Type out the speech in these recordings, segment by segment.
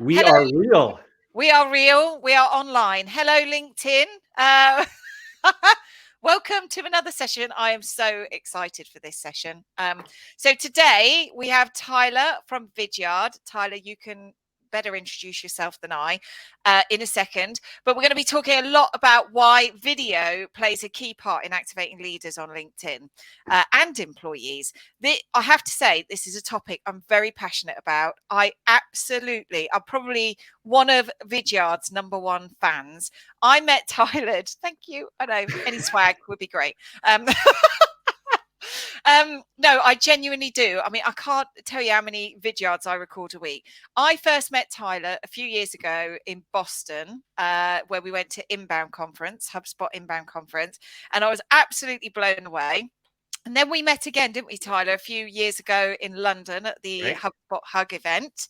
We Hello, are real. we are real. We are online. Hello, LinkedIn. Uh, welcome to another session. I am so excited for this session. So today we have Tyler from Vidyard. Tyler, you can better introduce yourself than I in a second, but we're going to be talking a lot about why video plays a key part in activating leaders on LinkedIn and employees. I have to say, this is a topic I'm very passionate about. I'm probably one of Vidyard's #1 fans. I met Tyler. Thank you. I know any swag would be great. No, I genuinely do. I mean, I can't tell you how many Vidyards I record a week. I first met Tyler a few years ago in Boston, where we went to HubSpot Inbound Conference, and I was absolutely blown away. And then we met again, didn't we, Tyler, a few years ago in London at the Right. HubSpot Hug event.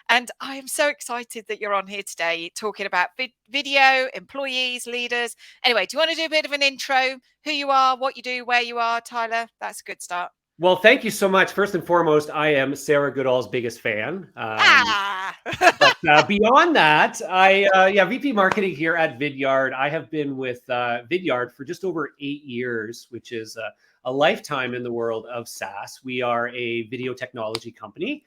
And I am so excited that you're on here today talking about video, employees, leaders. Anyway, do you want to do a bit of an intro? Who you are, what you do, where you are, Tyler? That's a good start. Well, thank you so much. First and foremost, I am Sarah Goodall's biggest fan. Ah! But beyond that, VP marketing here at Vidyard. I have been with Vidyard for just over 8 years, which is a lifetime in the world of SaaS. We are a video technology company.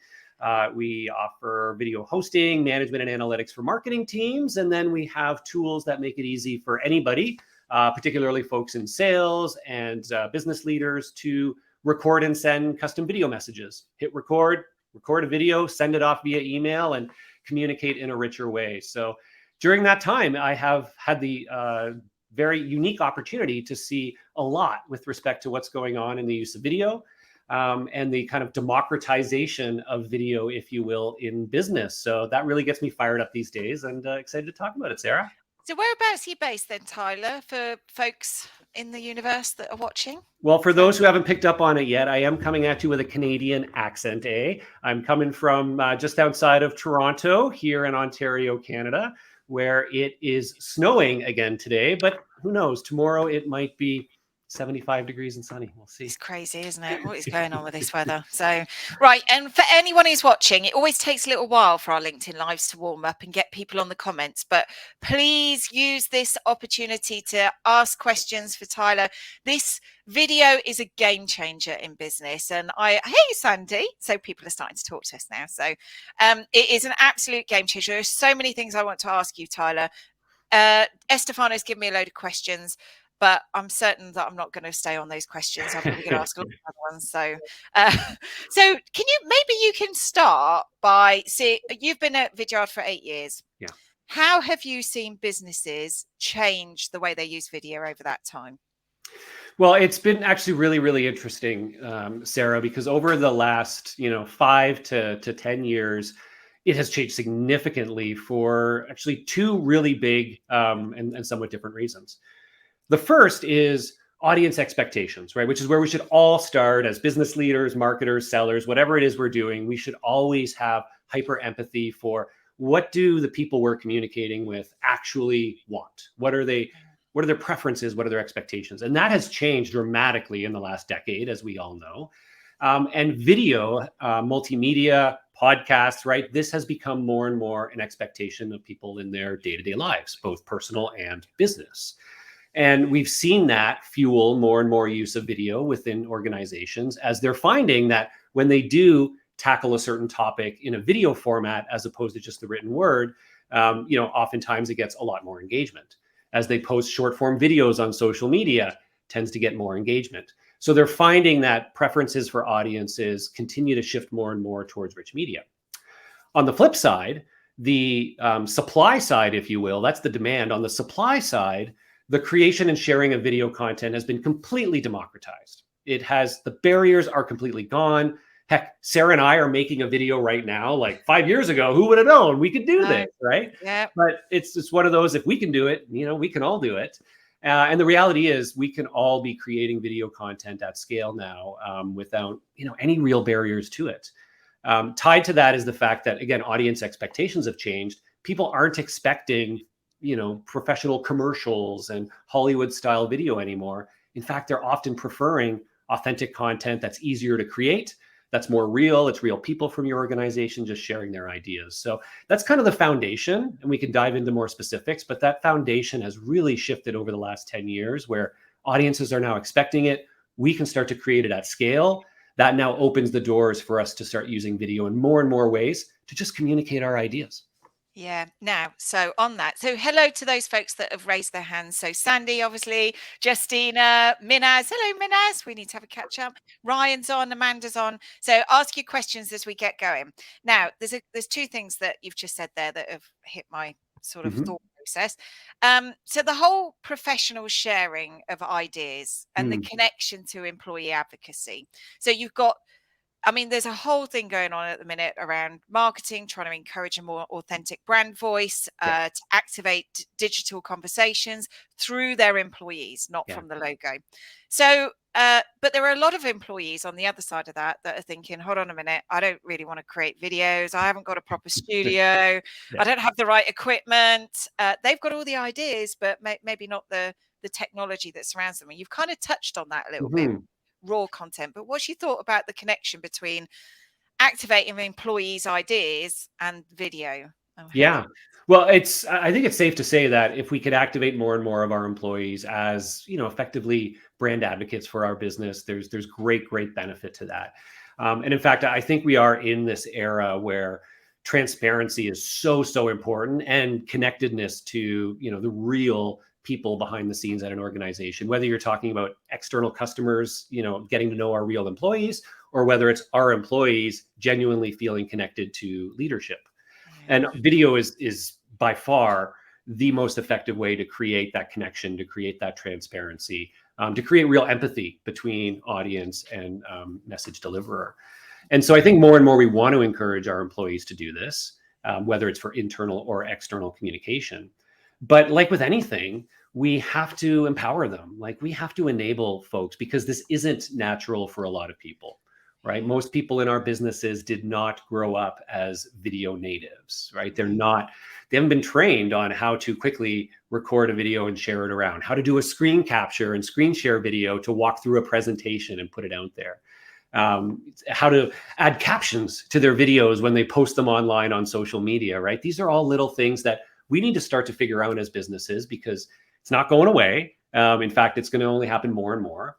We offer video hosting, management, and analytics for marketing teams. And then we have tools that make it easy for anybody, particularly folks in sales and business leaders, to record and send custom video messages. Hit record a video, send it off via email, and communicate in a richer way. So during that time, I have had the very unique opportunity to see a lot with respect to what's going on in the use of video and the kind of democratization of video, if you will, in business. So that really gets me fired up these days, and excited to talk about it, Sarah. So whereabouts are you based then, Tyler, for folks in the universe that are watching? Well, for those who haven't picked up on it yet, I am coming at you with a Canadian accent, eh? I'm coming from just outside of Toronto here in Ontario, Canada, where it is snowing again today. But who knows? Tomorrow it might be 75 degrees and sunny. We'll see. It's crazy, isn't it? What is going on with this weather? So, right. And for anyone who's watching, it always takes a little while for our LinkedIn lives to warm up and get people on the comments. But please use this opportunity to ask questions for Tyler. This video is a game changer in business. And hey, Sandy. So people are starting to talk to us now. So it is an absolute game changer. There's so many things I want to ask you, Tyler. Estefano's given me a load of questions, but I'm certain that I'm not going to stay on those questions. I'm probably going to ask a lot of other ones. So maybe you can start by you've been at Vidyard for 8 years. Yeah. How have you seen businesses change the way they use video over that time? Well, it's been actually really, really interesting, Sarah, because over the last 5 to 10 years, it has changed significantly for actually two really big and somewhat different reasons. The first is audience expectations, right? Which is where we should all start as business leaders, marketers, sellers, whatever it is we're doing. We should always have hyper empathy for what do the people we're communicating with actually want? What are their preferences? What are their expectations? And that has changed dramatically in the last decade, as we all know. And video, multimedia, podcasts, right? This has become more and more an expectation of people in their day-to-day lives, both personal and business. And we've seen that fuel more and more use of video within organizations as they're finding that when they do tackle a certain topic in a video format, as opposed to just the written word, oftentimes it gets a lot more engagement. As they post short form videos on social media, tends to get more engagement. So they're finding that preferences for audiences continue to shift more and more towards rich media. On the flip side, the supply side, if you will, that's the demand. On the supply side, the creation and sharing of video content has been completely democratized. The barriers are completely gone. Heck, Sarah and I are making a video right now. Like 5 years ago, who would have known we could do this, right? Yeah. But it's one of those, if we can do it, we can all do it. And the reality is we can all be creating video content at scale now without, any real barriers to it. Tied to that is the fact that, again, audience expectations have changed. People aren't expecting professional commercials and Hollywood style video anymore. In fact, they're often preferring authentic content that's easier to create, that's more real. It's real people from your organization just sharing their ideas. So that's kind of the foundation, and we can dive into more specifics, but that foundation has really shifted over the last 10 years where audiences are now expecting it. We can start to create it at scale. That now opens the doors for us to start using video in more and more ways to just communicate our ideas. Yeah. Now, so on that, so hello to those folks that have raised their hands. So Sandy, obviously, Justina, Minaz. Hello, Minaz. We need to have a catch up. Ryan's on, Amanda's on. So ask your questions as we get going. Now, there's two things that you've just said there that have hit my sort of thought process. So the whole professional sharing of ideas and the connection to employee advocacy. So you've got, I mean, there's a whole thing going on at the minute around marketing, trying to encourage a more authentic brand voice, to activate digital conversations through their employees, not from the logo. So, but there are a lot of employees on the other side of that are thinking, hold on a minute, I don't really want to create videos. I haven't got a proper studio. I don't have the right equipment. They've got all the ideas, but maybe not the technology that surrounds them. And you've kind of touched on that a little bit. Raw content, but what's your thought about the connection between activating employees' ideas and video? Yeah. Well, I think it's safe to say that if we could activate more and more of our employees as, effectively brand advocates for our business, there's great benefit to that. And in fact, I think we are in this era where transparency is so important, and connectedness to, the real people behind the scenes at an organization, whether you're talking about external customers, getting to know our real employees, or whether it's our employees genuinely feeling connected to leadership. And video is by far the most effective way to create that connection, to create that transparency, to create real empathy between audience and message deliverer. And so I think more and more we want to encourage our employees to do this, whether it's for internal or external communication. But like with anything, we have to empower them. Like, we have to enable folks, because this isn't natural for a lot of people, right? Most people in our businesses did not grow up as video natives, right? They haven't been trained on how to quickly record a video and share it around, how to do a screen capture and screen share video to walk through a presentation and put it out there. How to add captions to their videos when they post them online on social media, right? These are all little things that we need to start to figure out as businesses, because it's not going away. In fact, it's going to only happen more and more.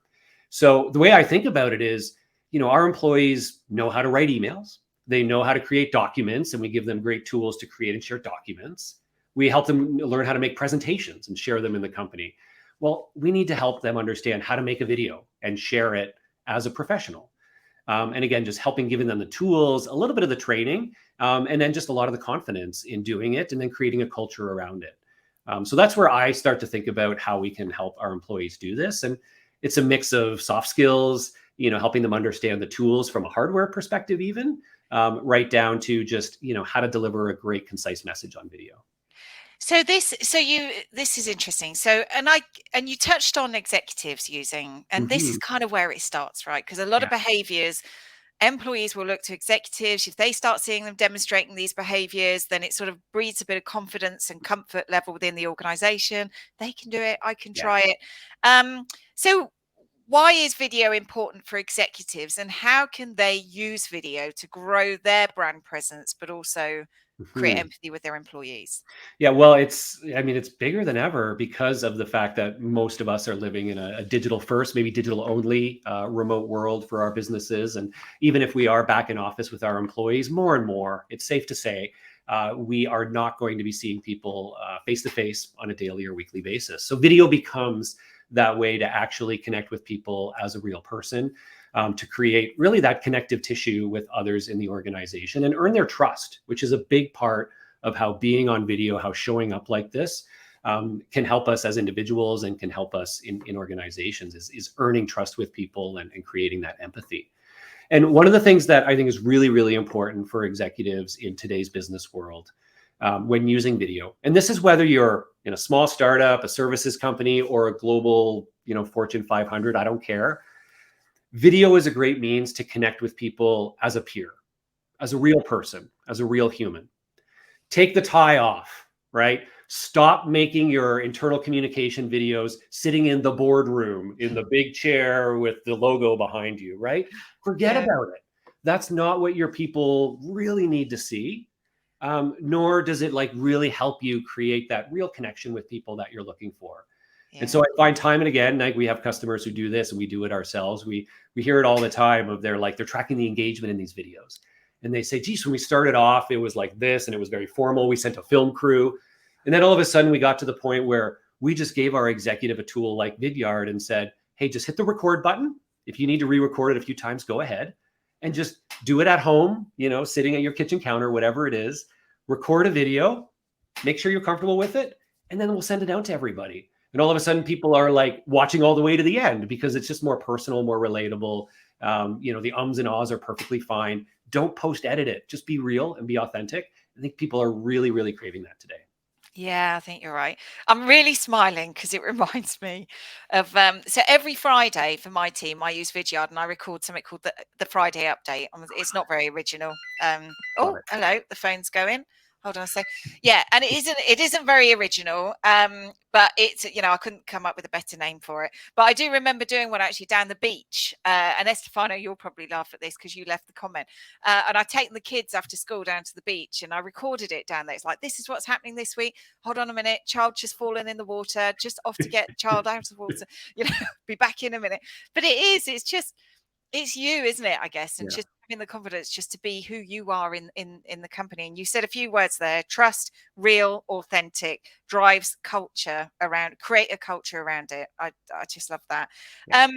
So the way I think about it is, our employees know how to write emails. They know how to create documents, and we give them great tools to create and share documents. We help them learn how to make presentations and share them in the company. Well, we need to help them understand how to make a video and share it as a professional. And again, just giving them the tools, a little bit of the training, and then just a lot of the confidence in doing it, and then creating a culture around it. So that's where I start to think about how we can help our employees do this. And it's a mix of soft skills, helping them understand the tools from a hardware perspective, even right down to just, how to deliver a great, concise message on video. So this is interesting. So, and you touched on executives using, and this is kind of where it starts, right? Because a lot of behaviors, employees will look to executives. If they start seeing them demonstrating these behaviors, then it sort of breeds a bit of confidence and comfort level within the organization. They can do it. I can try it. So why is video important for executives, and how can they use video to grow their brand presence, but also create empathy with their employees? Yeah, well, it's bigger than ever because of the fact that most of us are living in a digital first, maybe digital only remote world for our businesses. And even if we are back in office with our employees, more and more, it's safe to say, we are not going to be seeing people face to face on a daily or weekly basis. So video becomes that way to actually connect with people as a real person, to create really that connective tissue with others in the organization and earn their trust, which is a big part of how being on video, how showing up like this can help us as individuals and can help us in organizations, is earning trust with people and creating that empathy. And one of the things that I think is really, really important for executives in today's business world, when using video, and this is whether you're in a small startup, a services company, or a global, Fortune 500, I don't care. Video is a great means to connect with people as a peer, as a real person, as a real human. Take the tie off, right? Stop making your internal communication videos sitting in the boardroom in the big chair with the logo behind you, right? Forget about it. that's not what your people really need to see. Nor does it like really help you create that real connection with people that you're looking for. Yeah. And so I find time and again, like we have customers who do this and we do it ourselves. We hear it all the time of they're tracking the engagement in these videos. And they say, geez, when we started off, it was like this and it was very formal. We sent a film crew. And then all of a sudden we got to the point where we just gave our executive a tool like Vidyard and said, hey, just hit the record button. If you need to re-record it a few times, go ahead and just do it at home, sitting at your kitchen counter, whatever it is, record a video, make sure you're comfortable with it, and then we'll send it out to everybody. And all of a sudden people are like watching all the way to the end because it's just more personal, more relatable. The ums and ahs are perfectly fine. Don't post edit it. Just be real and be authentic. I think people are really, really craving that today. Yeah, I think you're right. I'm really smiling because it reminds me of so every Friday for my team, I use Vidyard and I record something called the Friday update. It's not very original. Oh, hello, the phone's going. Hold on a sec. Yeah, and it isn't very original. But it's, I couldn't come up with a better name for it. But I do remember doing one actually down the beach. And Estefano, you'll probably laugh at this because you left the comment. And I'd taken the kids after school down to the beach and I recorded it down there. It's like, this is what's happening this week. Hold on a minute. Child just fallen in the water, just off to get child out of the water. Be back in a minute. But it's you, isn't it? I guess, and just having the confidence just to be who you are in the company. And you said a few words there: trust, real, authentic, drives culture around, create a culture around it. I just love that. Yeah.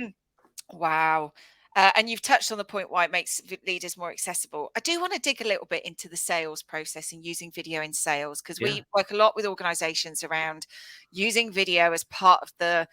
Wow. And you've touched on the point why it makes leaders more accessible. I do want to dig a little bit into the sales process and using video in sales, because we work a lot with organizations around using video as part of the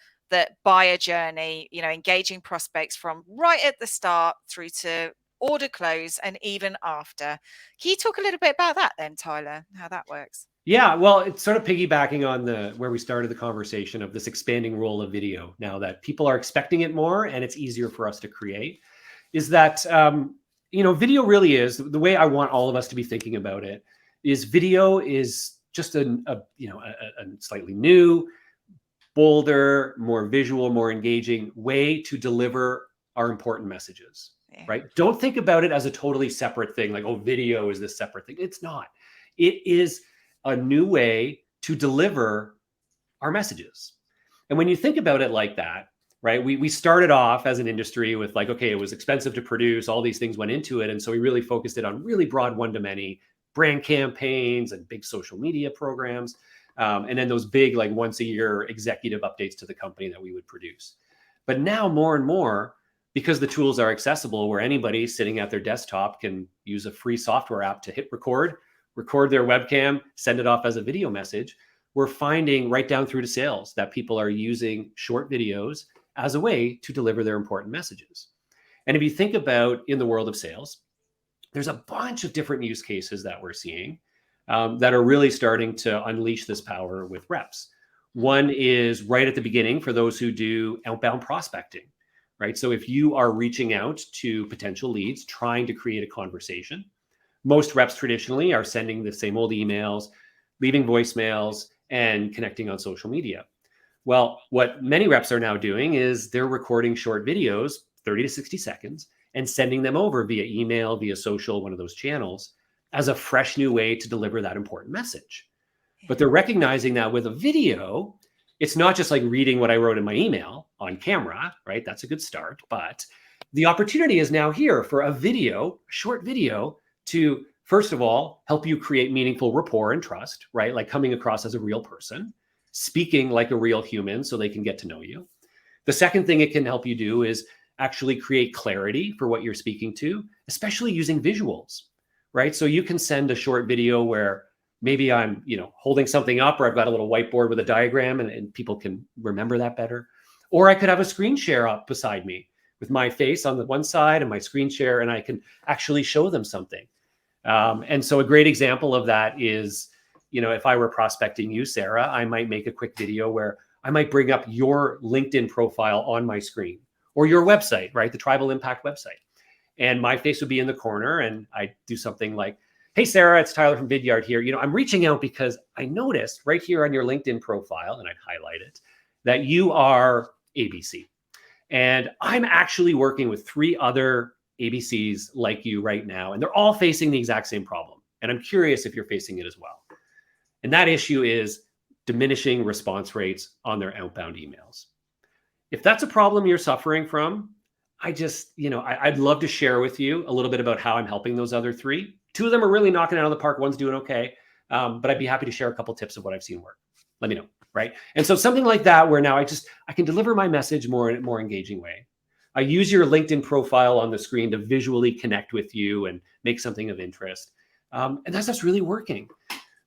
buyer journey, engaging prospects from right at the start through to order close and even after. Can you talk a little bit about that then, Tyler, how that works? Yeah, well, it's sort of piggybacking on where we started the conversation of this expanding role of video now that people are expecting it more and it's easier for us to create, is that, video really is, the way I want all of us to be thinking about it is video is just a slightly new, bolder, more visual, more engaging way to deliver our important messages, right? Don't think about it as a totally separate thing, like, oh, video is this separate thing. It's not. It is a new way to deliver our messages. And when you think about it like that, right, we started off as an industry with like, okay, it was expensive to produce, all these things went into it. And so we really focused it on really broad one-to-many brand campaigns and big social media programs. And then those big, like once a year executive updates to the company that we would produce. But now more and more, because the tools are accessible where anybody sitting at their desktop can use a free software app to hit record their webcam, send it off as a video message, we're finding right down through to sales that people are using short videos as a way to deliver their important messages. And if you think about in the world of sales, there's a bunch of different use cases that we're seeing that are really starting to unleash this power with reps. One is right at the beginning for those who do outbound prospecting, right? So if you are reaching out to potential leads, trying to create a conversation, most reps traditionally are sending the same old emails, leaving voicemails, and connecting on social media. Well, what many reps are now doing is they're recording short videos, 30 to 60 seconds, and sending them over via email, via social, one of those channels, as a fresh new way to deliver that important message. But they're recognizing that with a video, it's not just like reading what I wrote in my email on camera, right? That's a good start. But the opportunity is now here for a video, a short video, to, first of all, help you create meaningful rapport and trust, right? Like coming across as a real person, speaking like a real human so they can get to know you. The second thing it can help you do is actually create clarity for what you're speaking to, especially using visuals, right? So you can send a short video where maybe I'm, holding something up, or I've got a little whiteboard with a diagram and people can remember that better. Or I could have a screen share up beside me with my face on the one side and my screen share, and I can actually show them something. And so a great example of that is, if I were prospecting you, Sarah, I might make a quick video where I might bring up your LinkedIn profile on my screen, or your website, right? The Tribal Impact website. And my face would be in the corner and I do something like, hey, Sarah, it's Tyler from Vidyard here. I'm reaching out because I noticed right here on your LinkedIn profile, and I'd highlight it, that you are ABC. And I'm actually working with 3 other ABCs like you right now, and they're all facing the exact same problem. And I'm curious if you're facing it as well. And that issue is diminishing response rates on their outbound emails. If that's a problem you're suffering from, I'd love to share with you a little bit about how I'm helping those other three. Two of them are really knocking it out of the park. One's doing okay. But I'd be happy to share a couple tips of what I've seen work. Let me know, right? And so something like that, where now I can deliver my message more in a more engaging way. I use your LinkedIn profile on the screen to visually connect with you and make something of interest. And that's really working.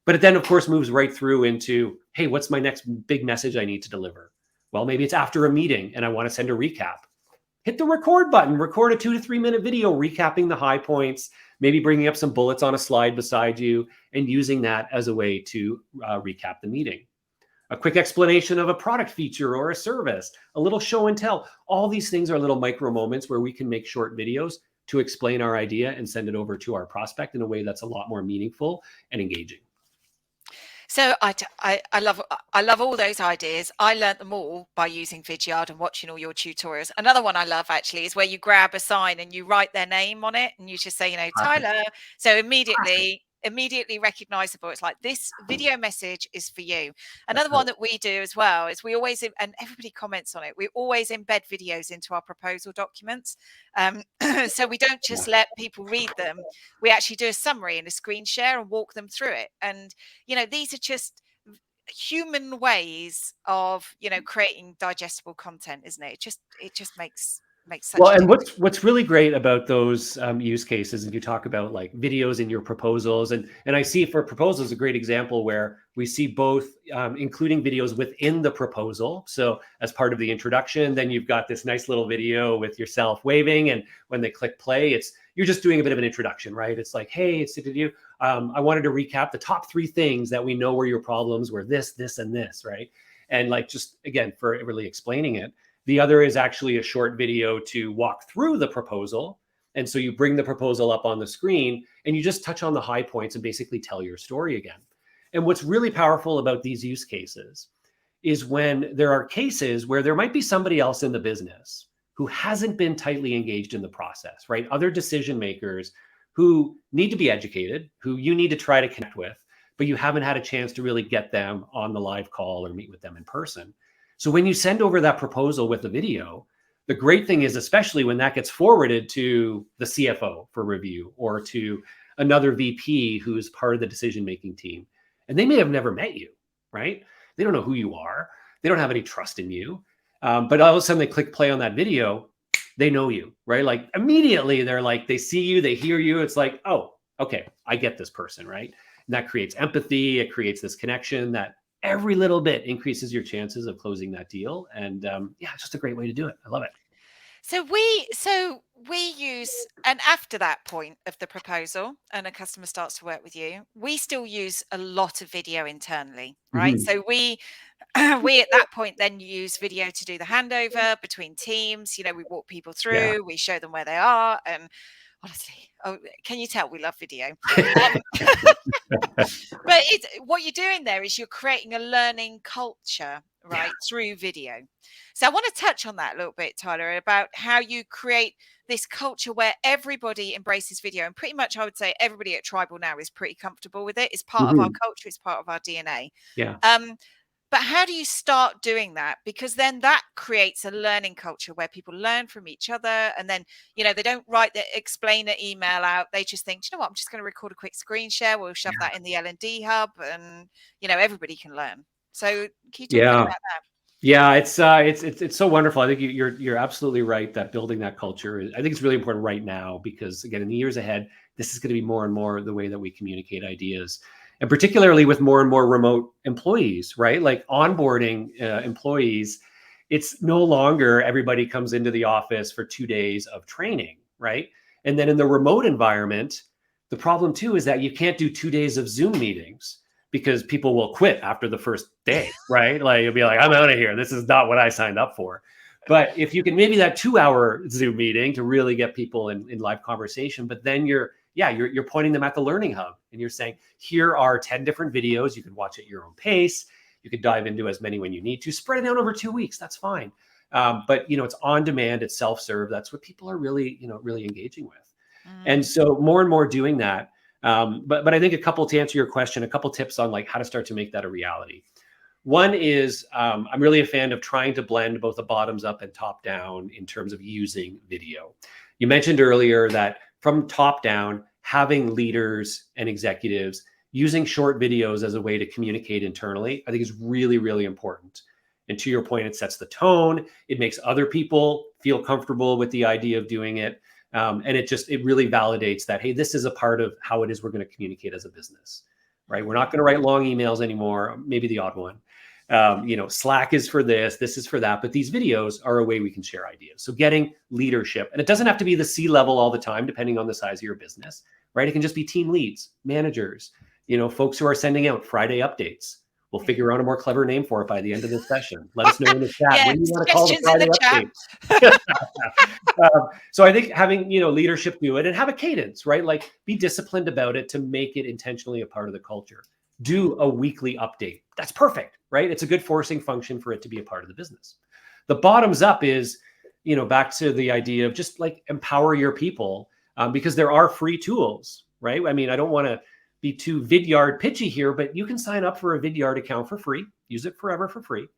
But it then, of course, moves right through into, hey, what's my next big message I need to deliver? Well, maybe it's after a meeting and I want to send a recap. Hit the record button, record a 2 to 3 minute video recapping the high points, maybe bringing up some bullets on a slide beside you and using that as a way to recap the meeting. A quick explanation of a product feature or a service, a little show and tell. All these things are little micro moments where we can make short videos to explain our idea and send it over to our prospect in a way that's a lot more meaningful and engaging. So I love all those ideas. I learned them all by using Vidyard and watching all your tutorials. Another one I love actually is where you grab a sign and you write their name on it and you just say, Tyler. So immediately recognizable. It's like, this video message is for you. Another one that we do as well is we always, and everybody comments on it, we always embed videos into our proposal documents. So we don't just let people read them. We actually do a summary and a screen share and walk them through it. And, these are just human ways of, creating digestible content, isn't it? It just makes such well, and what's really great about those use cases, and you talk about like videos in your proposals, and I see for proposals a great example where we see both including videos within the proposal. So as part of the introduction, then you've got this nice little video with yourself waving, and when they click play, you're just doing a bit of an introduction, right? It's like, hey, it's you. I wanted to recap the top 3 things that we know were your problems were this, and this, right? And like, just again, for really explaining it. The other is actually a short video to walk through the proposal. And so you bring the proposal up on the screen and you just touch on the high points and basically tell your story again. And what's really powerful about these use cases is when there are cases where there might be somebody else in the business who hasn't been tightly engaged in the process, right? Other decision makers who need to be educated, who you need to try to connect with, but you haven't had a chance to really get them on the live call or meet with them in person. So when you send over that proposal with the video, the great thing is, especially when that gets forwarded to the CFO for review or to another VP who's part of the decision-making team, and they may have never met you, right? They don't know who you are. They don't have any trust in you. But all of a sudden they click play on that video, they know you, right? Like immediately they're like, they see you, they hear you. It's like, oh, okay, I get this person, right? And that creates empathy. It creates this connection that every little bit increases your chances of closing that deal. And it's just a great way to do it. I love it. So we use, and after that point of the proposal and a customer starts to work with you, we still use a lot of video internally, right? Mm-hmm. So we at that point then use video to do the handover between teams. We walk people through, we show them where they are, and honestly, can you tell we love video? But what you're doing there is you're creating a learning culture, right, through video. So I want to touch on that a little bit, Tyler, about how you create this culture where everybody embraces video. And pretty much I would say everybody at Tribal now is pretty comfortable with it. It's part of our culture. It's part of our DNA. Yeah. But how do you start doing that? Because then that creates a learning culture where people learn from each other. And then, they don't write the explainer email out. They just think, you know what, I'm just going to record a quick screen share. We'll shove that in the L&D hub and, everybody can learn. So can you talk a bit about that? Yeah, it's so wonderful. I think you're absolutely right that building that culture I think it's really important right now, because again, in the years ahead, this is going to be more and more the way that we communicate ideas. And particularly with more and more remote employees, right? Like onboarding employees, it's no longer everybody comes into the office for 2 days of training, right? And then in the remote environment, the problem too is that you can't do 2 days of Zoom meetings because people will quit after the first day, right? Like you'll be like, I'm out of here. This is not what I signed up for. But if you can maybe that 2-hour Zoom meeting to really get people in live conversation, but then you're pointing them at the learning hub and you're saying, here are 10 different videos. You can watch at your own pace. You could dive into as many when you need to. Spread it out over 2 weeks. That's fine. But, it's on demand, it's self-serve. That's what people are really, really engaging with. Mm. And so more and more doing that. But I think to answer your question, a couple tips on like how to start to make that a reality. One is I'm really a fan of trying to blend both the bottoms up and top down in terms of using video. You mentioned earlier that from top down, having leaders and executives using short videos as a way to communicate internally, I think is really, really important. And to your point, it sets the tone. It makes other people feel comfortable with the idea of doing it. And it really validates that, hey, this is a part of how it is we're going to communicate as a business, right? We're not going to write long emails anymore, maybe the odd one. Slack is for this is for that, but these videos are a way we can share ideas. So getting leadership, and it doesn't have to be the C-level all the time, depending on the size of your business, right? It can just be team leads, managers, folks who are sending out Friday updates. We'll figure out a more clever name for it by the end of this session. Let us know in the chat. Yeah, when you want to call the Friday update. So I think having, leadership do it and have a cadence, right? Like be disciplined about it to make it intentionally a part of the culture. Do a weekly update. That's perfect, right? It's a good forcing function for it to be a part of the business. The bottoms up is, back to the idea of just like empower your people because there are free tools, right? I mean, I don't want to be too Vidyard pitchy here, but you can sign up for a Vidyard account for free, use it forever for free.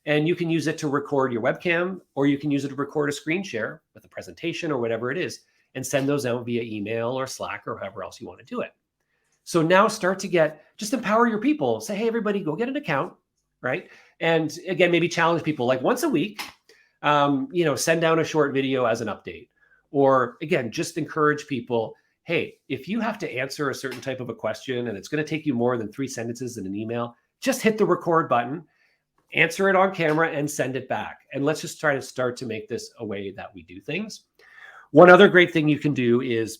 And you can use it to record your webcam, or you can use it to record a screen share with a presentation or whatever it is, and send those out via email or Slack or however else you want to do it. So now start to just empower your people. Say, hey, everybody, go get an account, right? And again, maybe challenge people like once a week, send down a short video as an update. Or again, just encourage people, hey, if you have to answer a certain type of a question and it's going to take you more than 3 sentences in an email, just hit the record button, answer it on camera and send it back. And let's just try to start to make this a way that we do things. One other great thing you can do is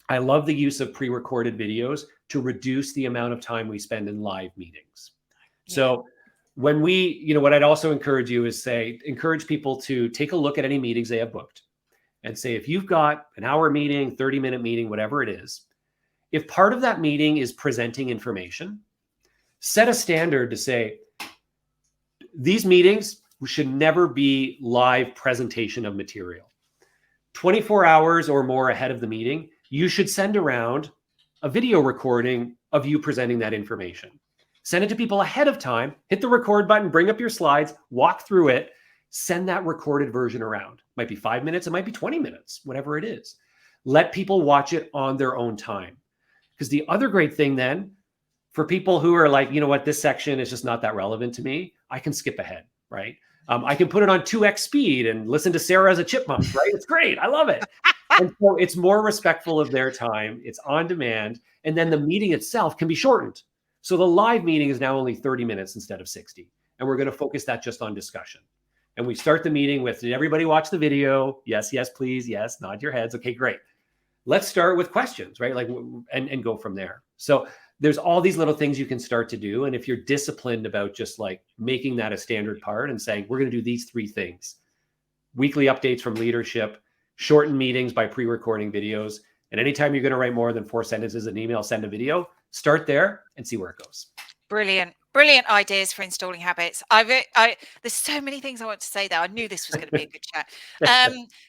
I love the use of pre-recorded videos to reduce the amount of time we spend in live meetings. Yeah. So when what I'd also encourage you is encourage people to take a look at any meetings they have booked and say, if you've got an hour meeting, 30-minute meeting, whatever it is, if part of that meeting is presenting information, set a standard to say, these meetings should never be live presentation of material. 24 hours or more ahead of the meeting, you should send around a video recording of you presenting that information. Send it to people ahead of time, hit the record button, bring up your slides, walk through it, send that recorded version around. It might be 5 minutes, it might be 20 minutes, whatever it is. Let people watch it on their own time. Because the other great thing then, for people who are like, this section is just not that relevant to me, I can skip ahead, right? I can put it on 2x speed and listen to Sarah as a chipmunk, right? It's great. I love it. And so it's more respectful of their time. It's on demand. And then the meeting itself can be shortened. So the live meeting is now only 30 minutes instead of 60. And we're going to focus that just on discussion. And we start the meeting with, did everybody watch the video? Yes, yes, please. Yes, nod your heads. Okay, great. Let's start with questions, right? And go from there. So there's all these little things you can start to do. And if you're disciplined about just like making that a standard part and saying, we're going to do these 3 things, weekly updates from leadership, shorten meetings by pre-recording videos. And anytime you're going to write more than 4 sentences in an email, send a video, start there and see where it goes. Brilliant. Brilliant ideas for installing habits. There's so many things I want to say there. I knew this was going to be a good chat.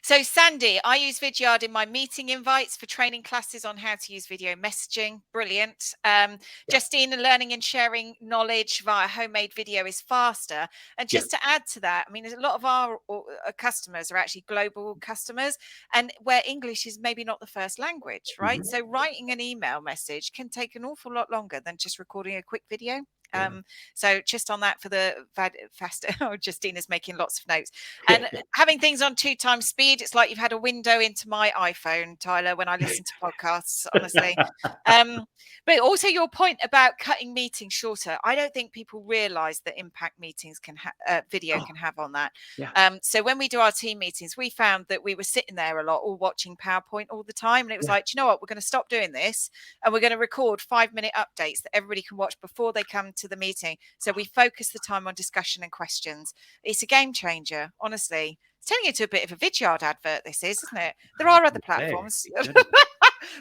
So Sandy, I use Vidyard in my meeting invites for training classes on how to use video messaging. Brilliant. Justine, learning and sharing knowledge via homemade video is faster. And just to add to that, I mean, a lot of our customers are actually global customers and where English is maybe not the first language, right? Mm-hmm. So writing an email message can take an awful lot longer than just recording a quick video. So just on that for the faster, Justina's making lots of notes and having things on 2 times speed. It's like you've had a window into my iPhone, Tyler, when I listen to podcasts, honestly. But also your point about cutting meetings shorter. I don't think people realize the impact meetings can video can have on that. So when we do our team meetings, we found that we were sitting there a lot, all watching PowerPoint all the time. And it was like, do you know what? We're going to stop doing this and we're going to record 5-minute updates that everybody can watch before they come to the meeting. So we focus the time on discussion and questions. It's a game changer, honestly. It's turning into a bit of a Vidyard advert, this is, isn't it? There are other platforms.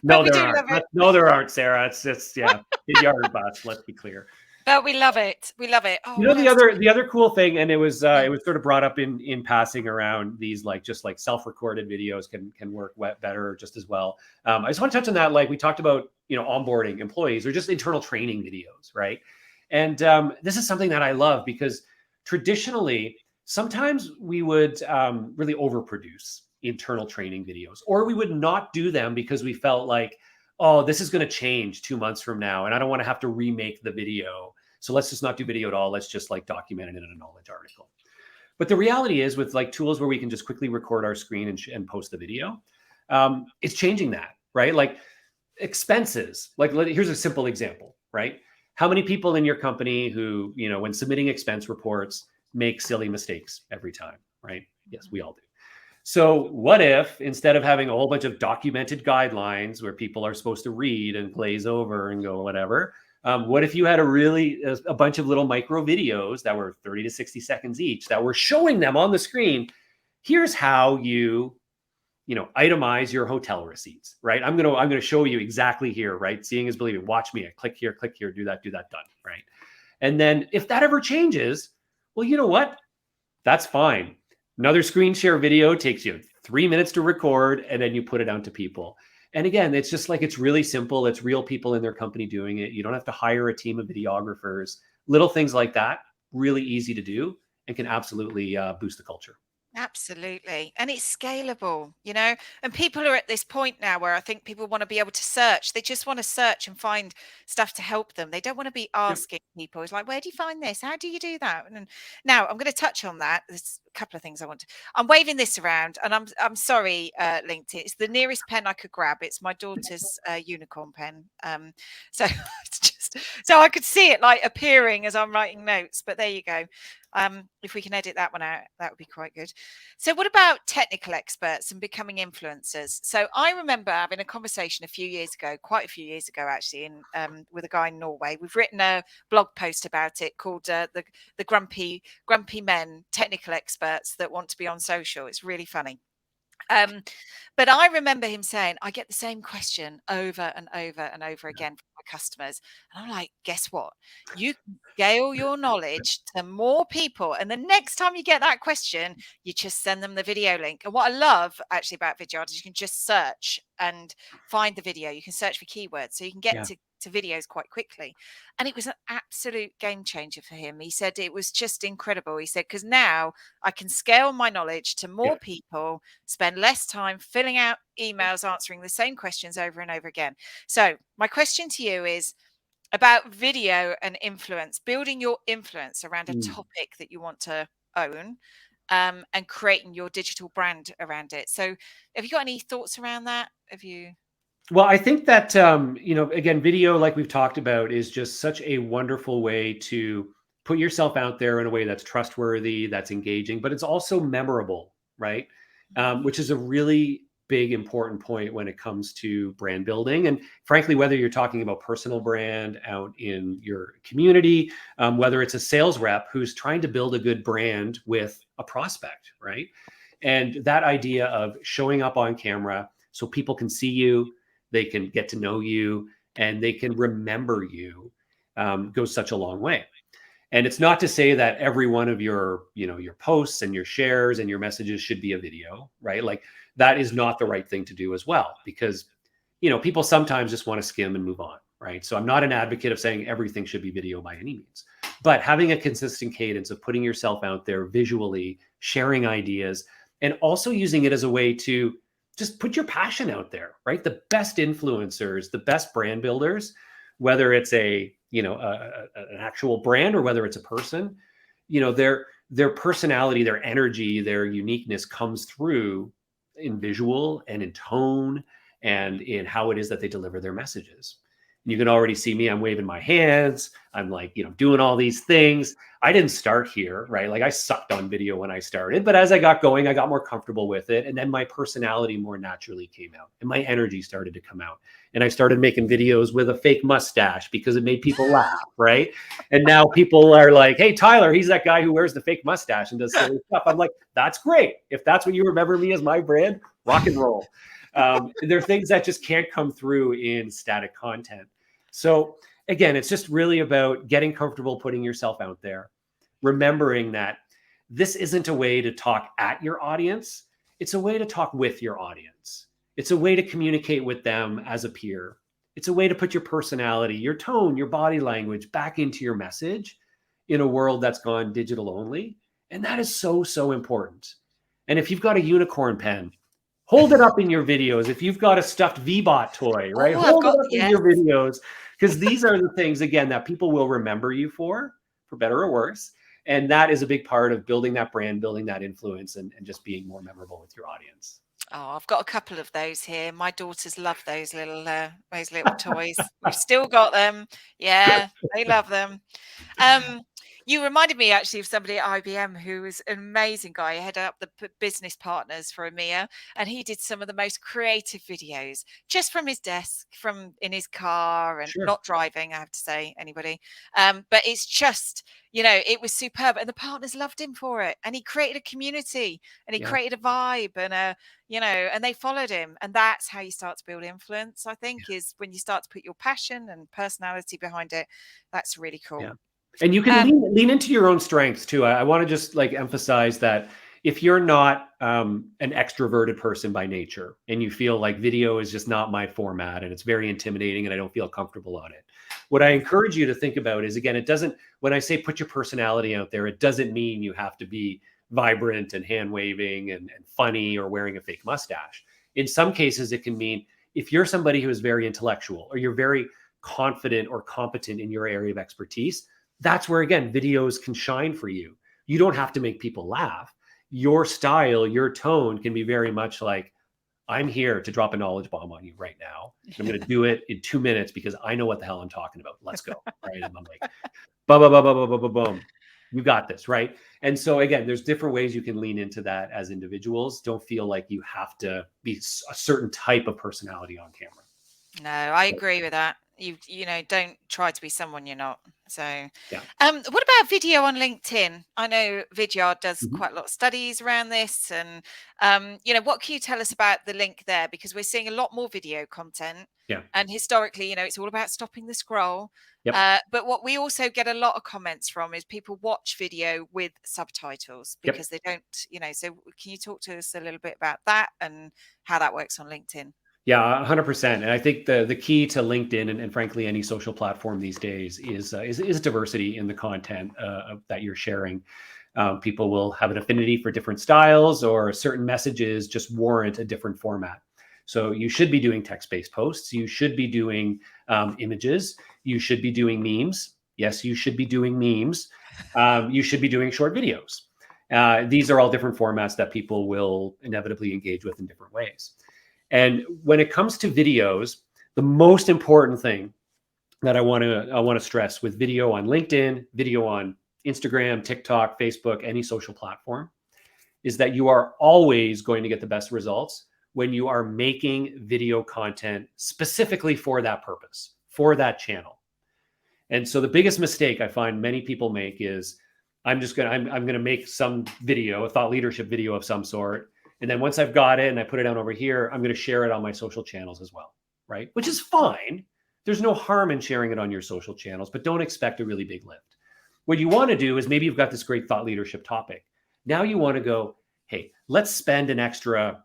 No, there aren't. No, there aren't, Sarah. It's just, Vidyard bust, let's be clear. But we love it. We love it. Oh, You know, what else? the other cool thing, and it was sort of brought up in passing around, these like just like self-recorded videos can work better just as well. I just want to touch on that. Like we talked about, onboarding employees or just internal training videos, right? And this is something that I love because traditionally sometimes we would really overproduce internal training videos, or we would not do them because we felt like, oh, this is going to change 2 months from now, and I don't want to have to remake the video. So let's just not do video at all. Let's just like document it in a knowledge article. But the reality is, with like tools where we can just quickly record our screen and post the video, it's changing that, right? Like expenses. Like here's a simple example, right? How many people in your company who, when submitting expense reports, make silly mistakes every time, right? Yes, we all do. So what if instead of having a whole bunch of documented guidelines where people are supposed to read and glaze over and go whatever, what if you had a bunch of little micro videos that were 30 to 60 seconds each that were showing them on the screen? Here's how you itemize your hotel receipts, right? I'm gonna show you exactly here, right? Seeing is believing. Watch me. Click here, do that, done, right? And then if that ever changes, well, you know what? That's fine. Another screen share video takes you 3 minutes to record, and then you put it out to people. And again, it's just like, it's really simple. It's real people in their company doing it. You don't have to hire a team of videographers. Little things like that, really easy to do and can absolutely boost the culture. Absolutely. And it's scalable, and people are at this point now where I think people want to be able to search. They just want to search and find stuff to help them. They don't want to be Yep. asking people. It's like, where do you find this? How do you do that? And now I'm going to touch on that. There's a couple of things I want to. I'm waving this around, and I'm sorry, LinkedIn. It's the nearest pen I could grab. It's my daughter's unicorn pen. So it's just so I could see it like appearing as I'm writing notes. But there you go. If we can edit that one out, that would be quite good. So what about technical experts and becoming influencers? So I remember having a conversation quite a few years ago, actually, with a guy in Norway. We've written a blog post about it called the grumpy men technical experts that want to be on social. It's really funny. But I remember him saying, I get the same question over and over and over again from my customers. And I'm like, guess what? You can scale your knowledge to more people. And the next time you get that question, you just send them the video link. And what I love actually about Vidyard is you can just search and find the video. You can search for keywords. So you can get to videos quite quickly. And it was an absolute game changer for him. He said it was just incredible. He said, because now I can scale my knowledge to more people, spend less time filling out emails, answering the same questions over and over again. So my question to you is about video and influence, building your influence around a topic that you want to own, and creating your digital brand around it. So have you got any thoughts around that? Well, I think that, again, video, like we've talked about, is just such a wonderful way to put yourself out there in a way that's trustworthy, that's engaging, but it's also memorable, right? Which is a really big, important point when it comes to brand building. And frankly, whether you're talking about personal brand out in your community, whether it's a sales rep who's trying to build a good brand with a prospect, right? And that idea of showing up on camera so people can see you, they can get to know you, and they can remember you, goes such a long way. And it's not to say that every one of your posts and your shares and your messages should be a video, right? Like that is not the right thing to do as well, because, people sometimes just want to skim and move on, right? So I'm not an advocate of saying everything should be video by any means, but having a consistent cadence of putting yourself out there visually, sharing ideas, and also using it as a way to just put your passion out there, right? The best influencers, the best brand builders, whether it's an actual brand or whether it's a person, their personality, their energy, their uniqueness comes through in visual and in tone and in how it is that they deliver their messages. You can already see me, I'm waving my hands. I'm like, doing all these things. I didn't start here, right? Like I sucked on video when I started, but as I got going, I got more comfortable with it. And then my personality more naturally came out and my energy started to come out. And I started making videos with a fake mustache because it made people laugh, right? And now people are like, hey, Tyler, he's that guy who wears the fake mustache and does silly stuff. I'm like, that's great. If that's what you remember me as my brand, rock and roll. There are things that just can't come through in static content. So again, it's just really about getting comfortable putting yourself out there, remembering that this isn't a way to talk at your audience. It's a way to talk with your audience. It's a way to communicate with them as a peer. It's a way to put your personality, your tone, your body language back into your message in a world that's gone digital only. And that is so, so important. And if you've got a unicorn pen, hold it up in your videos. If you've got a stuffed VBot toy, right? Oh, Hold it up in your videos, because these are the things, again, that people will remember you for better or worse. And that is a big part of building that brand, building that influence, and just being more memorable with your audience. Oh, I've got a couple of those here. My daughters love those little toys. We've still got them. Yeah, they love them. You reminded me actually of somebody at IBM who was an amazing guy. He headed up the business partners for EMEA, and he did some of the most creative videos just from his desk, from in his car, and not driving, I have to say, anybody. But it's just, it was superb, and the partners loved him for it. And he created a community, and he created a vibe, and and they followed him. And that's how you start to build influence, I think, is when you start to put your passion and personality behind it. That's really cool. Yeah. And you can lean into your own strengths too. I want to just emphasize that if you're not an extroverted person by nature, and you feel like video is just not my format and it's very intimidating and I don't feel comfortable on it, what I encourage you to think about is, again, when I say put your personality out there, it doesn't mean you have to be vibrant and hand waving and funny or wearing a fake mustache. In some cases, it can mean if you're somebody who is very intellectual, or you're very confident or competent in your area of expertise, that's where, again, videos can shine for you. You don't have to make people laugh. Your style, your tone can be very much like, I'm here to drop a knowledge bomb on you right now. I'm going to do it in 2 minutes because I know what the hell I'm talking about. Let's go. Right. And I'm like, boom, boom, boom, boom, boom, boom, boom. You got this. Right. And so, again, there's different ways you can lean into that as individuals. Don't feel like you have to be a certain type of personality on camera. No, I agree with that. Don't try to be someone you're not. So, yeah. What about video on LinkedIn? I know Vidyard does quite a lot of studies around this, and what can you tell us about the link there? Because we're seeing a lot more video content. Yeah. And historically, it's all about stopping the scroll. Yep. But what we also get a lot of comments from is people watch video with subtitles because they don't, So can you talk to us a little bit about that and how that works on LinkedIn? Yeah, 100%. And I think the key to LinkedIn and frankly any social platform these days is diversity in the content that you're sharing. People will have an affinity for different styles, or certain messages just warrant a different format. So you should be doing text-based posts. You should be doing images. You should be doing memes. Yes, you should be doing memes. You should be doing short videos. These are all different formats that people will inevitably engage with in different ways. And when it comes to videos, the most important thing that I want to stress with video on LinkedIn, video on Instagram, TikTok, Facebook, any social platform, is that you are always going to get the best results when you are making video content specifically for that purpose, for that channel. And so the biggest mistake I find many people make is, I'm going to make some video, a thought leadership video of some sort. And then once I've got it and I put it down over here, I'm going to share it on my social channels as well, right? Which is fine. There's no harm in sharing it on your social channels, but don't expect a really big lift. What you want to do is, maybe you've got this great thought leadership topic. Now you want to go, hey, let's spend an extra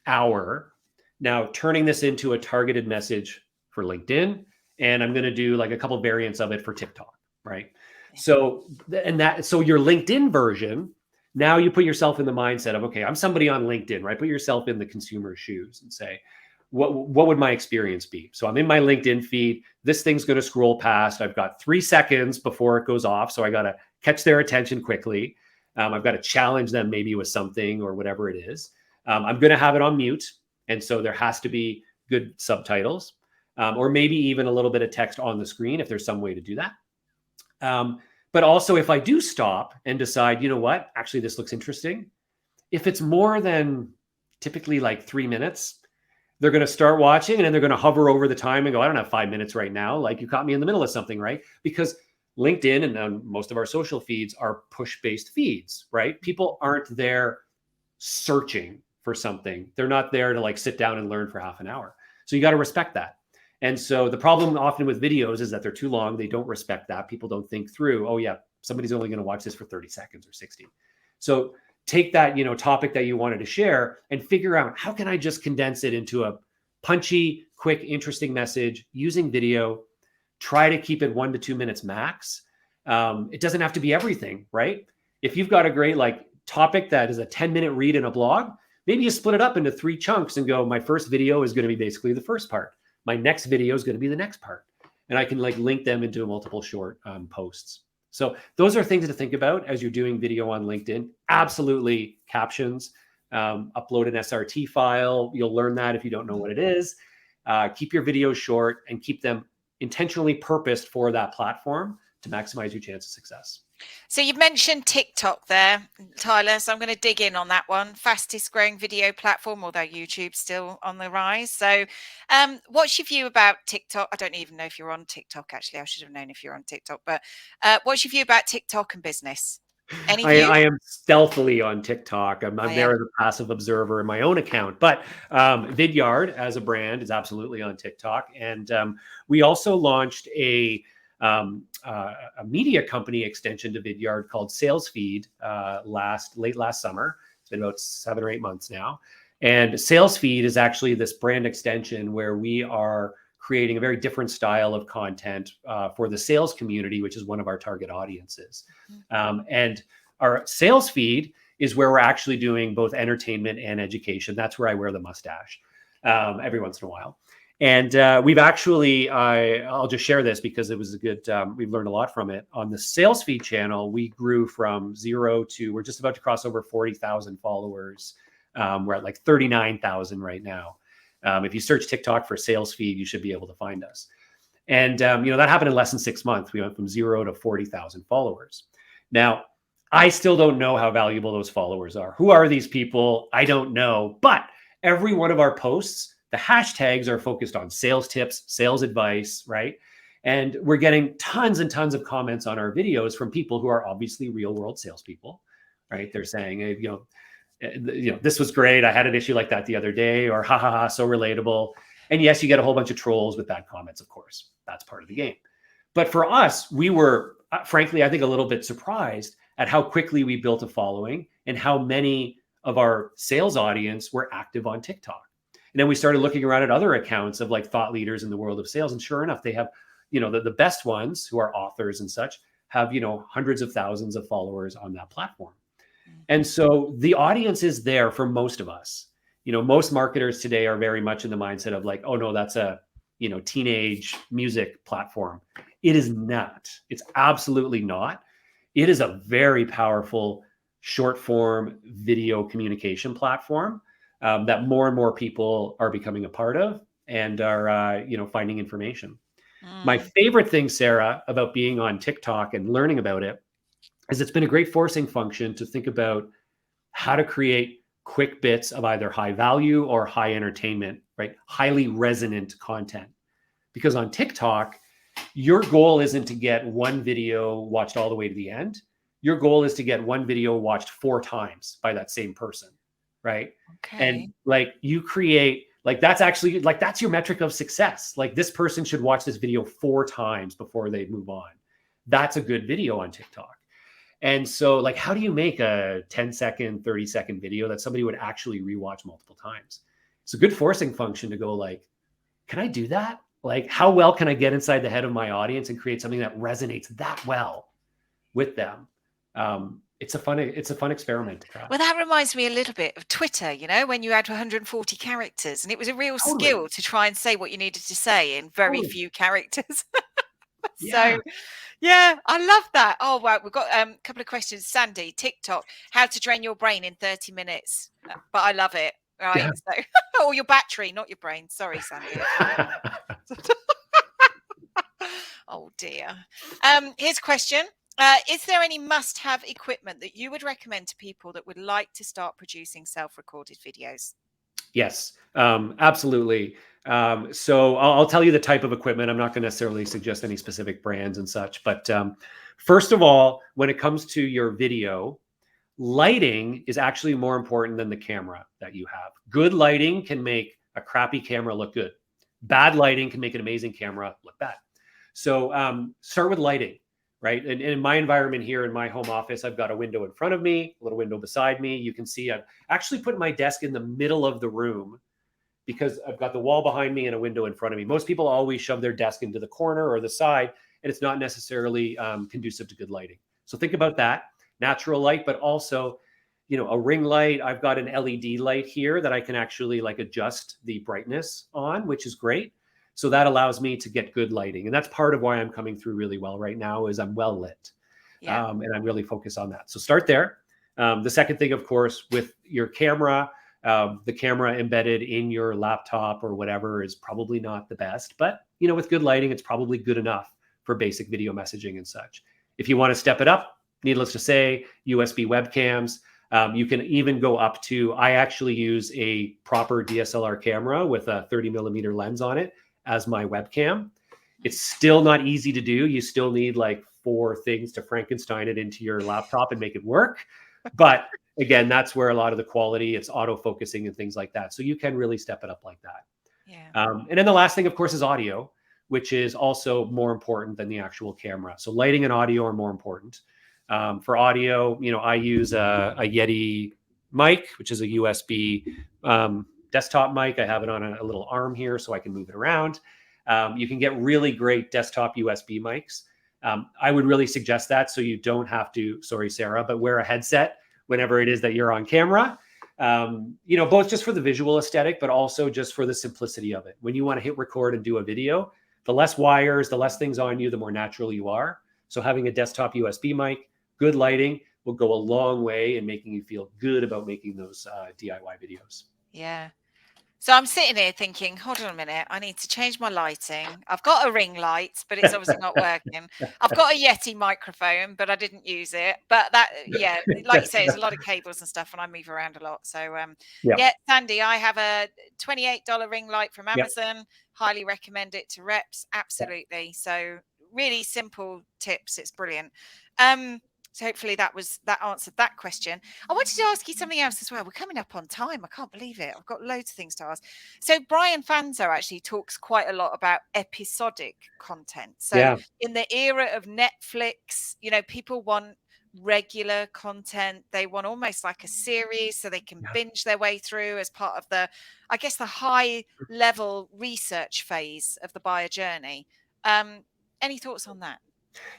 hour now turning this into a targeted message for LinkedIn. And I'm going to do a couple variants of it for TikTok, right? So your LinkedIn version, now you put yourself in the mindset of, okay, I'm somebody on LinkedIn, right? Put yourself in the consumer's shoes and say, what would my experience be? So I'm in my LinkedIn feed. This thing's going to scroll past. I've got 3 seconds before it goes off. So I got to catch their attention quickly. I've got to challenge them maybe with something or whatever it is. I'm going to have it on mute. And so there has to be good subtitles, or maybe even a little bit of text on the screen if there's some way to do that. But also, if I do stop and decide, you know what, actually, this looks interesting. If it's more than typically 3 minutes, they're going to start watching, and then they're going to hover over the time and go, I don't have 5 minutes right now. You caught me in the middle of something, right? Because LinkedIn and most of our social feeds are push-based feeds, right? People aren't there searching for something. They're not there to sit down and learn for half an hour. So you got to respect that. And so the problem often with videos is that they're too long. They don't respect that. People don't think through, oh yeah, somebody's only going to watch this for 30 seconds or 60. So take that, topic that you wanted to share and figure out, how can I just condense it into a punchy, quick, interesting message using video? Try to keep it 1 to 2 minutes max. It doesn't have to be everything, right? If you've got a great topic that is a 10-minute read in a blog, maybe you split it up into 3 chunks and go, my first video is going to be basically the first part. My next video is going to be the next part. And I can link them into multiple short posts. So those are things to think about as you're doing video on LinkedIn. Absolutely captions, upload an SRT file. You'll learn that if you don't know what it is. Keep your videos short and keep them intentionally purposed for that platform to maximize your chance of success. So you've mentioned TikTok there, Tyler, so I'm going to dig in on that one. Fastest growing video platform, although YouTube's still on the rise. So what's your view about TikTok? I don't even know if you're on TikTok, actually. I should have known if you're on TikTok. But what's your view about TikTok and business? I am stealthily on TikTok. I'm there as a passive observer in my own account. But Vidyard as a brand is absolutely on TikTok. And we also launched a media company extension to Vidyard called SalesFeed late last summer. It's been about 7 or 8 months now. And SalesFeed is actually this brand extension where we are creating a very different style of content for the sales community, which is one of our target audiences. And our sales feed is where we're actually doing both entertainment and education. That's where I wear the mustache every once in a while. And we've actually, I'll just share this because it was a good, we've learned a lot from it. On the sales feed channel, we grew from 0 to, we're just about to cross over 40,000 followers. We're at 39,000 right now. If you search TikTok for sales feed, you should be able to find us. And, that happened in less than 6 months. We went from 0 to 40,000 followers. Now, I still don't know how valuable those followers are. Who are these people? I don't know. But every one of our posts, the hashtags are focused on sales tips, sales advice, right? And we're getting tons and tons of comments on our videos from people who are obviously real world salespeople, right? They're saying, hey, this was great. I had an issue like that the other day, or ha ha ha, so relatable. And yes, you get a whole bunch of trolls with bad comments, of course. That's part of the game. But for us, we were, frankly, I think a little bit surprised at how quickly we built a following and how many of our sales audience were active on TikTok. And then we started looking around at other accounts of thought leaders in the world of sales. And sure enough, they have, the best ones who are authors and such have, hundreds of thousands of followers on that platform. And so the audience is there for most of us. Most marketers today are very much in the mindset of oh no, that's a, teenage music platform. It is not. It's absolutely not. It is a very powerful short form video communication platform that more and more people are becoming a part of and are, finding information. My favorite thing, Sarah, about being on TikTok and learning about it is it's been a great forcing function to think about how to create quick bits of either high value or high entertainment, right? Highly resonant content. Because on TikTok, your goal isn't to get one video watched all the way to the end. Your goal is to get one video watched 4 times by that same person, right? Okay. And you create, that's actually, that's your metric of success. This person should watch this video 4 times before they move on. That's a good video on TikTok. And so how do you make a 10-second, 30-second video that somebody would actually rewatch multiple times? It's a good forcing function to go can I do that? How well can I get inside the head of my audience and create something that resonates that well with them? It's a fun experiment. Well, that reminds me a little bit of Twitter, when you had 140 characters and it was a real skill to try and say what you needed to say in very few characters. So yeah, I love that. Oh, wow. We've got a couple of questions. Sandy, TikTok, how to drain your brain in 30 minutes. But I love it. Right. Yeah. So, or your battery, not your brain. Sorry, Sandy. Oh, dear. Here's a question. Is there any must-have equipment that you would recommend to people that would like to start producing self-recorded videos? Yes, absolutely. So I'll tell you the type of equipment. I'm not going to necessarily suggest any specific brands and such, but first of all, when it comes to your video, lighting is actually more important than the camera that you have. Good lighting can make a crappy camera look good. Bad lighting can make an amazing camera look bad. So start with lighting, right? And in my environment here in my home office, I've got a window in front of me, a little window beside me. You can see I've actually put my desk in the middle of the room because I've got the wall behind me and a window in front of me. Most people always shove their desk into the corner or the side, and it's not necessarily conducive to good lighting. So think about that, natural light, but also, you know, a ring light. I've got an LED light here that I can actually like adjust the brightness on, which is great. So that allows me to get good lighting. And that's part of why I'm coming through really well right now is I'm well lit. Yeah. And I'm really focused on that. So start there. The second thing, of course, with your camera, the camera embedded in your laptop or whatever is probably not the best, but you know, with good lighting, it's probably good enough for basic video messaging and such. If you want to step it up, needless to say, USB webcams. You can even go up to, I actually use a proper DSLR camera with a 30mm lens on it as my webcam. It's still not easy to do. You still need like 4 things to Frankenstein it into your laptop and make it work. But again, that's where a lot of the quality, it's auto-focusing and things like that. So you can really step it up like that. Yeah. And then the last thing, of course, is audio, which is also more important than the actual camera. So lighting and audio are more important. For audio, you know, I use a Yeti mic, which is a USB desktop mic. I have it on a little arm here so I can move it around. You can get really great desktop USB mics. I would really suggest that so you don't have to, sorry, Sarah, but wear a headset whenever it is that you're on camera. You know, both just for the visual aesthetic, but also just for the simplicity of it. When you want to hit record and do a video, the less wires, the less things on you, the more natural you are. So having a desktop USB mic, good lighting will go a long way in making you feel good about making those DIY videos. Yeah. So I'm sitting here thinking, hold on a minute, I need to change my lighting. I've got a ring light, but it's obviously not working. I've got a Yeti microphone, but I didn't use it. But that, yeah, like you say, there's a lot of cables and stuff, and I move around a lot. So, yeah, Sandy, I have a $28 ring light from Amazon. Highly recommend it to reps. Absolutely. So really simple tips. It's brilliant. So hopefully that answered that question. I wanted to ask you something else as well. We're coming up on time. I can't believe it. I've got loads of things to ask. So Brian Fanzo actually talks quite a lot about episodic content. So in the era of Netflix, you know, people want regular content. They want almost like a series so they can binge their way through as part of the, I guess, the high level research phase of the buyer journey. Any thoughts on that?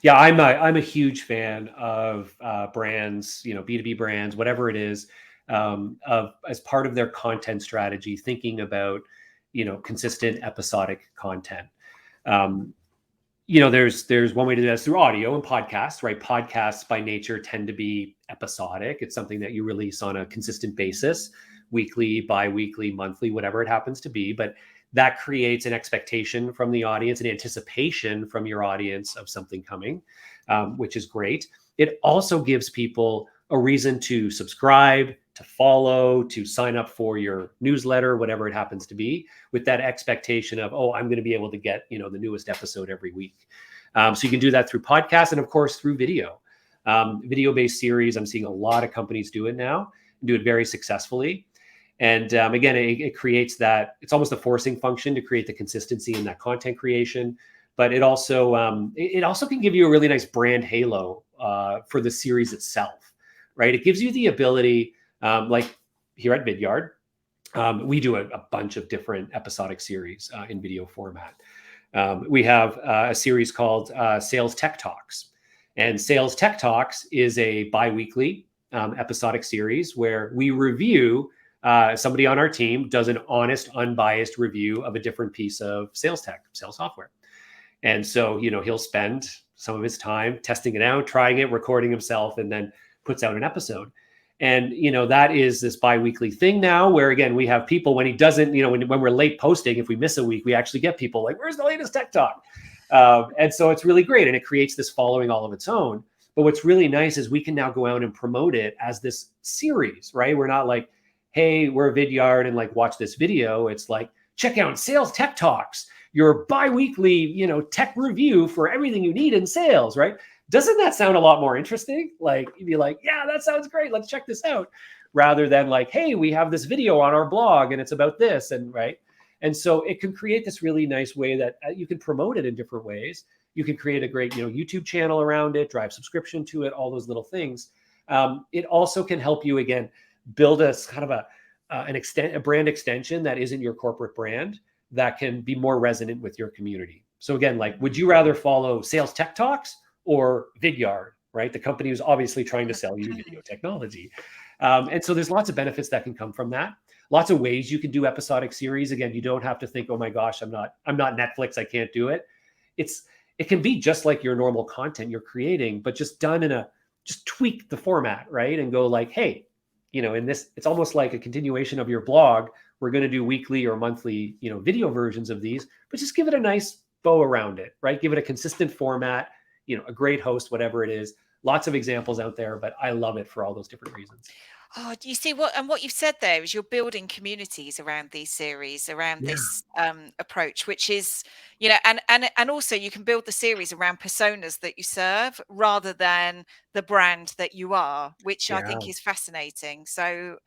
Yeah, I'm a huge fan of brands, you know, B2B brands, whatever it is, as part of their content strategy, thinking about, you know, consistent episodic content. You know, there's one way to do that through audio and podcasts, right? Podcasts by nature tend to be episodic. It's something that you release on a consistent basis, weekly, bi-weekly, monthly, whatever it happens to be. But that creates an expectation from the audience, an anticipation from your audience of something coming, which is great. It also gives people a reason to subscribe, to follow, to sign up for your newsletter, whatever it happens to be, with that expectation of, oh, I'm going to be able to get, you know, the newest episode every week. So you can do that through podcasts and, of course, through video. Video-based series, I'm seeing a lot of companies do it now, and do it very successfully. And again, it creates that, it's almost a forcing function to create the consistency in that content creation. But it also can give you a really nice brand halo for the series itself, right? It gives you the ability, like here at Vidyard, we do a bunch of different episodic series in video format. We have a series called Sales Tech Talks. And Sales Tech Talks is a bi-weekly episodic series where we review, somebody on our team does an honest, unbiased review of a different piece of sales tech, sales software. And so, you know, he'll spend some of his time testing it out, trying it, recording himself, and then puts out an episode. And, you know, that is this bi-weekly thing now where, again, we have people when he doesn't, you know, when we're late posting, if we miss a week, we actually get people like, where's the latest tech talk? And so it's really great. And it creates this following all of its own. But what's really nice is we can now go out and promote it as this series, right? We're not like, hey, we're a Vidyard and like watch this video. It's like, check out Sales Tech Talks, your bi-weekly, you know, tech review for everything you need in sales, right? Doesn't that sound a lot more interesting? Like, you'd be like, yeah, that sounds great. Let's check this out. Rather than like, hey, we have this video on our blog and it's about this, and right. And so it can create this really nice way that you can promote it in different ways. You can create a great, YouTube channel around it, drive subscription to it, all those little things. It also can help you, again, build a kind of a brand extension that isn't your corporate brand, that can be more resonant with your community. So again, like, would you rather follow Sales Tech Talks or Vidyard, right? The company who's obviously trying to sell you video technology. And so there's lots of benefits that can come from that. Lots of ways you can do episodic series. Again, you don't have to think, oh my gosh, I'm not Netflix, I can't do it. It can be just like your normal content you're creating, but just done just tweak the format, right? And go like, hey, in this, it's almost like a continuation of your blog. We're going to do weekly or monthly, video versions of these, but just give it a nice bow around it, right? Give it a consistent format, a great host, whatever it is. Lots of examples out there, but I love it for all those different reasons. Oh, do you see what you've said there is you're building communities around these series, around this approach, which is, and also you can build the series around personas that you serve rather than the brand that you are, which I think is fascinating. So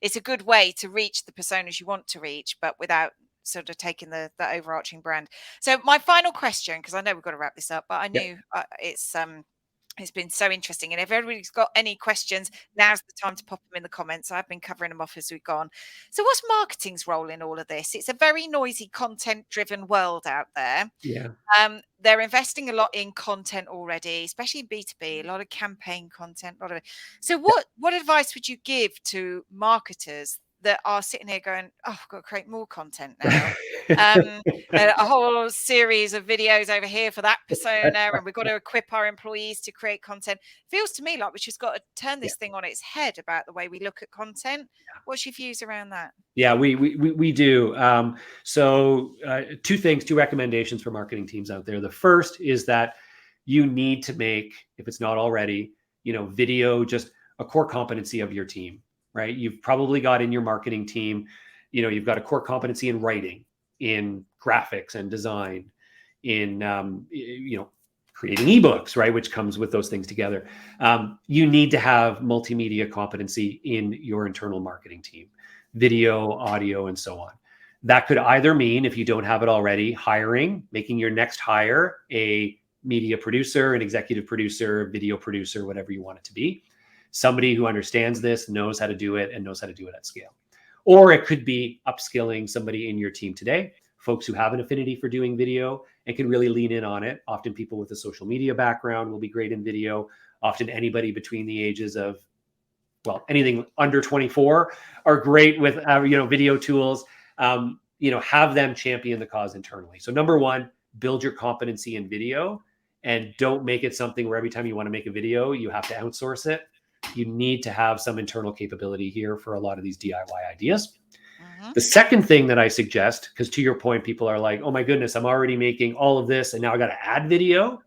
it's a good way to reach the personas you want to reach, but without sort of taking the overarching brand. So my final question, because I know we've got to wrap this up, but I knew it's been so interesting. And if everybody's got any questions, now's the time to pop them in the comments. I've been covering them off as we've gone. So what's marketing's role in all of this? It's a very noisy, content-driven world out there. Yeah. They're investing a lot in content already, especially B2B, a lot of campaign content. So what advice would you give to marketers that are sitting here going, oh, I've got to create more content now? A whole series of videos over here for that persona, and we've got to equip our employees to create content. Feels to me like we've just got to turn this thing on its head about the way we look at content. What's your views around that? Yeah, we do. So two recommendations for marketing teams out there. The first is that you need to make, if it's not already, video just a core competency of your team, right? You've probably got in your marketing team, you've got a core competency in writing, in graphics and design, in, creating ebooks, right? Which comes with those things together. You need to have multimedia competency in your internal marketing team, video, audio, and so on. That could either mean, if you don't have it already, making your next hire a media producer, an executive producer, video producer, whatever you want it to be. Somebody who understands this, knows how to do it, and knows how to do it at scale. Or it could be upskilling somebody in your team today, folks who have an affinity for doing video and can really lean in on it. Often people with a social media background will be great in video. Often anybody between the ages of, anything under 24 are great with, video tools. Have them champion the cause internally. So number one, build your competency in video, and don't make it something where every time you want to make a video, you have to outsource it. You need to have some internal capability here for a lot of these DIY ideas. The second thing that I suggest, because to your point, people are like, oh my goodness, I'm already making all of this and now I got to add video.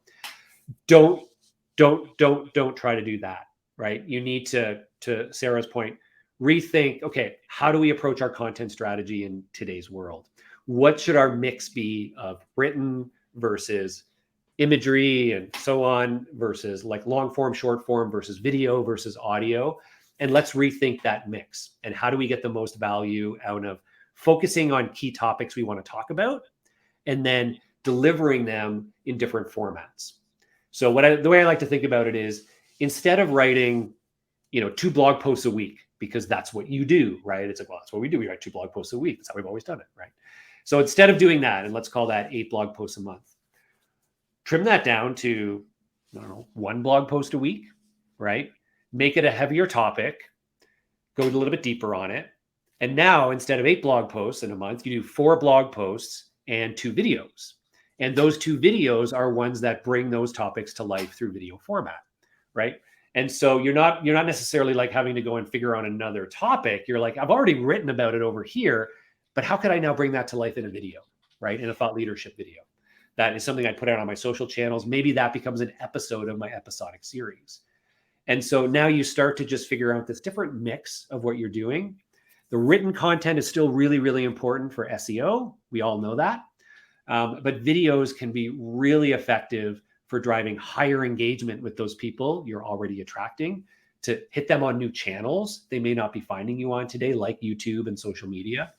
Don't try to do that, right? You need to Sarah's point, rethink, okay, how do we approach our content strategy in today's world? What should our mix be of written versus imagery and so on, versus like long form, short form, versus video versus audio? And let's rethink that mix. And how do we get the most value out of focusing on key topics we want to talk about and then delivering them in different formats? So the way I like to think about it is, instead of writing, 2 blog posts a week, because that's what you do, right? It's like, well, that's what we do. We write 2 blog posts a week. That's how we've always done it, right? So instead of doing that, and let's call that 8 blog posts a month, trim that down to, 1 blog post a week, right? Make it a heavier topic, go a little bit deeper on it. And now, instead of 8 blog posts in a month, you do 4 blog posts and 2 videos. And those 2 videos are ones that bring those topics to life through video format, right? And so you're not necessarily like having to go and figure out another topic. You're like, I've already written about it over here, but how could I now bring that to life in a video, right? In a thought leadership video. That is something I put out on my social channels. Maybe that becomes an episode of my episodic series. And so now you start to just figure out this different mix of what you're doing. The written content is still really, really important for SEO. We all know that. But videos can be really effective for driving higher engagement with those people you're already attracting, to hit them on new channels they may not be finding you on today, like YouTube and social media.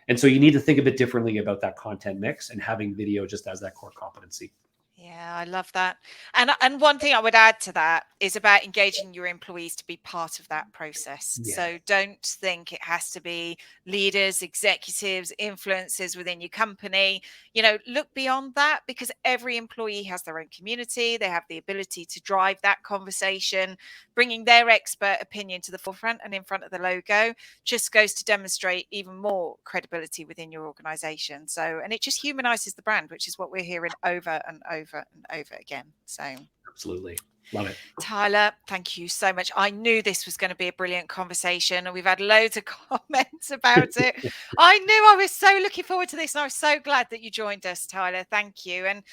And so you need to think a bit differently about that content mix and having video just as that core competency. Yeah, I love that. And one thing I would add to that is about engaging your employees to be part of that process. Yeah. So don't think it has to be leaders, executives, influencers within your company. You know, look beyond that, because every employee has their own community. They have the ability to drive that conversation, bringing their expert opinion to the forefront and in front of the logo just goes to demonstrate even more credibility within your organization. So, and it just humanizes the brand, which is what we're hearing over and over and over again. So absolutely love it. Tyler, thank you so much. I knew this was going to be a brilliant conversation, and we've had loads of comments about it. I knew I was so looking forward to this, and I was so glad that you joined us, Tyler. Thank you. And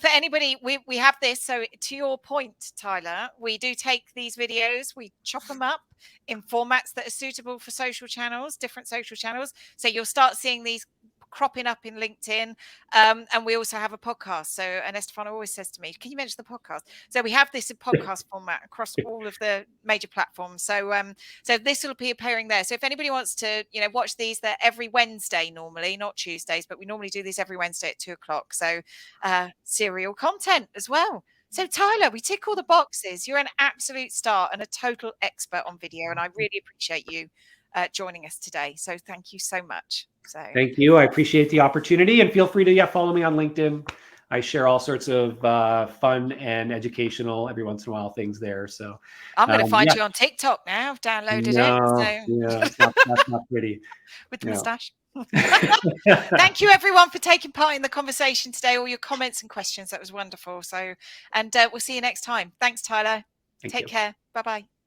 for anybody, we have this. So to your point, Tyler, we do take these videos, we chop them up in formats that are suitable for social channels, different social channels. So you'll start seeing these cropping up in LinkedIn, and we also have a podcast. So, and Estefan always says to me, can you mention the podcast? So we have this in podcast format across all of the major platforms. So so this will be appearing there. So if anybody wants to, you know, watch these, they're every Wednesday normally, not Tuesdays, but we normally do these every Wednesday at 2:00. So serial content as well. So Tyler, we tick all the boxes. You're an absolute star and a total expert on video, and I really appreciate you joining us today. So thank you so much. So thank you. I appreciate the opportunity, and feel free to follow me on LinkedIn. I share all sorts of fun and educational every once in a while things there. So I'm going to find you on TikTok now. I've downloaded it. So. Yeah, that's not pretty. With the moustache. Thank you everyone for taking part in the conversation today, all your comments and questions. That was wonderful. So, and we'll see you next time. Thanks, Tyler. Take care. Bye-bye.